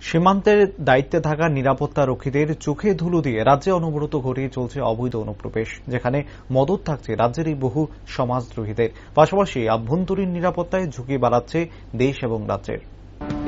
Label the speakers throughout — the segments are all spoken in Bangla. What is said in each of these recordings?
Speaker 1: সীমান্তের দায়িত্বে থাকা নিরাপত্তা রক্ষীদের চোখে ধুলো দিয়ে রাজ্যে অনবরত ঘটিয়ে চলছে অবৈধ অনুপ্রবেশ, যেখানে মদত থাকছে রাজ্যেরই বহু সমাজদ্রোহীদের। পাশাপাশি আভ্যন্তরীণ নিরাপত্তায় ঝুঁকি বাড়াচ্ছে দেশ এবং রাজ্যের।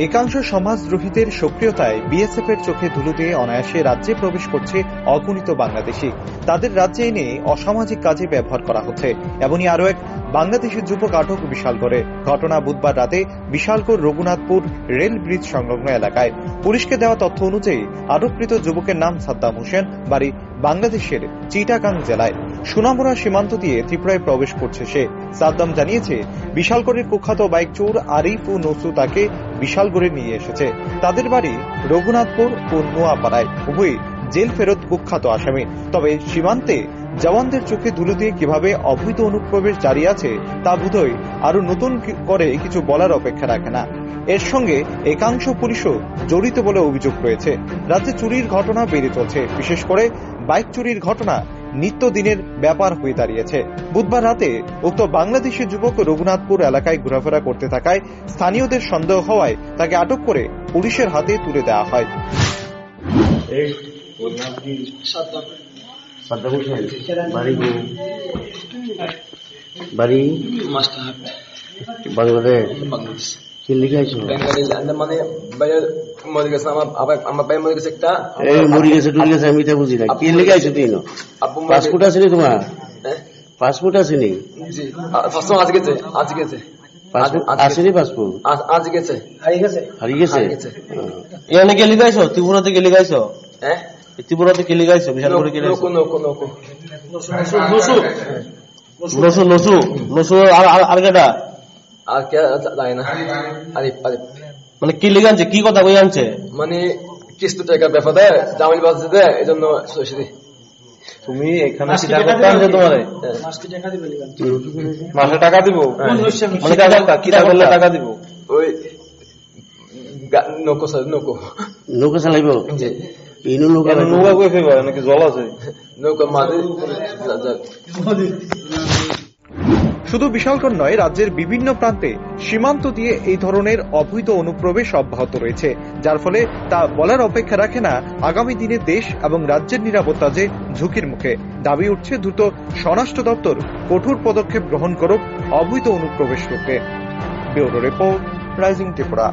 Speaker 1: একাংশ সমাজদ্রোহীদের সক্রিয়তায় বিএসএফ এর চোখে ধুলো দিয়ে অনায়াসে রাজ্যে প্রবেশ করছে অগণিত বাংলাদেশি। তাদের রাজ্যে এনে অসামাজিক কাজে ব্যবহার করা হচ্ছে। এমনই আরো এক বাংলাদেশের যুবক আটক বিশালগড়ে। ঘটনা বুধবার রাতে বিশালগড় রঘুনাথপুর রেল ব্রিজ সংলগ্ন এলাকায়। পুলিশকে দেওয়া তথ্য অনুযায়ী আটককৃত যুবকের নাম সাদ্দাম হোসেন, বাড়ি বাংলাদেশের চিটাগাং জেলায়। সোনামুড়া সীমান্ত দিয়ে ত্রিপুরায় প্রবেশ করছে সে। সাদ্দাম জানিয়েছে, বিশালগড়ের কুখ্যাত বাইক চোর আরিফ ও নসু তাকে বিশালগড়ে নিয়ে এসেছে। তাদের বাড়ি রঘুনাথপুর ও নোয়াপাড়ায়। উভয়ই জেল ফেরত কুখ্যাত আসামি। তবে সীমান্তে জওয়ানদের চোখে ধুলো দিয়ে কিভাবে অবৈধ অনুপ্রবেশ জারি আছে তা বোধহয় আরো নতুন করে কিছু বলার অপেক্ষা রাখে না। এর সঙ্গে একাংশ পুলিশও জড়িত বলে অভিযোগ রয়েছে। রাজ্যে চুরির ঘটনা বেড়ে চলছে। বিশেষ করে বাইক চুরির ঘটনা নিত্যদিনের ব্যাপার হয়ে দাঁড়িয়েছে। বুধবার রাতে উক্ত বাংলাদেশি যুবক রঘুনাথপুর এলাকায় ঘোরাফেরা করতে থাকায় স্থানীয়দের সন্দেহ হওয়ায় তাকে আটক করে পুলিশের হাতে তুলে দেওয়া হয়।
Speaker 2: বাংলাদেশ কি লিখাইছো? মানে মরে গেছে আমার ভাই মরে গেছে একটা। মরে গেছে টুরে গেছে আমি তা বুঝি না। কি লিখাইছো তুই? পাসপোর্ট আছে নি তোমার? পাসপোর্ট আছে নি? জি পাসপোর্ট আজ গেছে। পাসপোর্ট আসেনি? পাসপোর্ট আজ গেছে। হারিয়ে গেছে। এখানে কি লিখাইছো? ত্রিপুরাতে কি লিখাইছো? হ্যাঁ ত্রিপুরাতে কি লিখাইছো? বিশাল করে কি লিখাইছো? নসু আর কেটা? আর কে জানি না। আরিফ মানে কি লিখে আনছে? কি কথা কই আনছে? মানে কিস্তি টাকা ব্যাপার দেয়, জামিন বাজছে দেয়, এই জন্য তুমি এখানে কি টাকা পাবে? তোমারে মাসে টাকা দিব? মানে কি করলে টাকা দিব? ওই নৌকো চালাইব। নৌকা কই ফেলবা নাকি জল আছে? নৌকা মাঝে।
Speaker 1: শুধু বিশালগড় নয়, রাজ্যের বিভিন্ন প্রান্তে সীমান্ত দিয়ে এই ধরনের অবৈধ অনুপ্রবেশ অব্যাহত রয়েছে, যার ফলে তা বলার অপেক্ষা রাখে না আগামী দিনে দেশ এবং রাজ্যের নিরাপত্তা যে ঝুঁকির মুখে। দাবি উঠছে দ্রুত স্বরাষ্ট্র দপ্তর কঠোর পদক্ষেপ গ্রহণ করুক অবৈধ অনুপ্রবেশ রোধে। Bureau report, rising Tripura.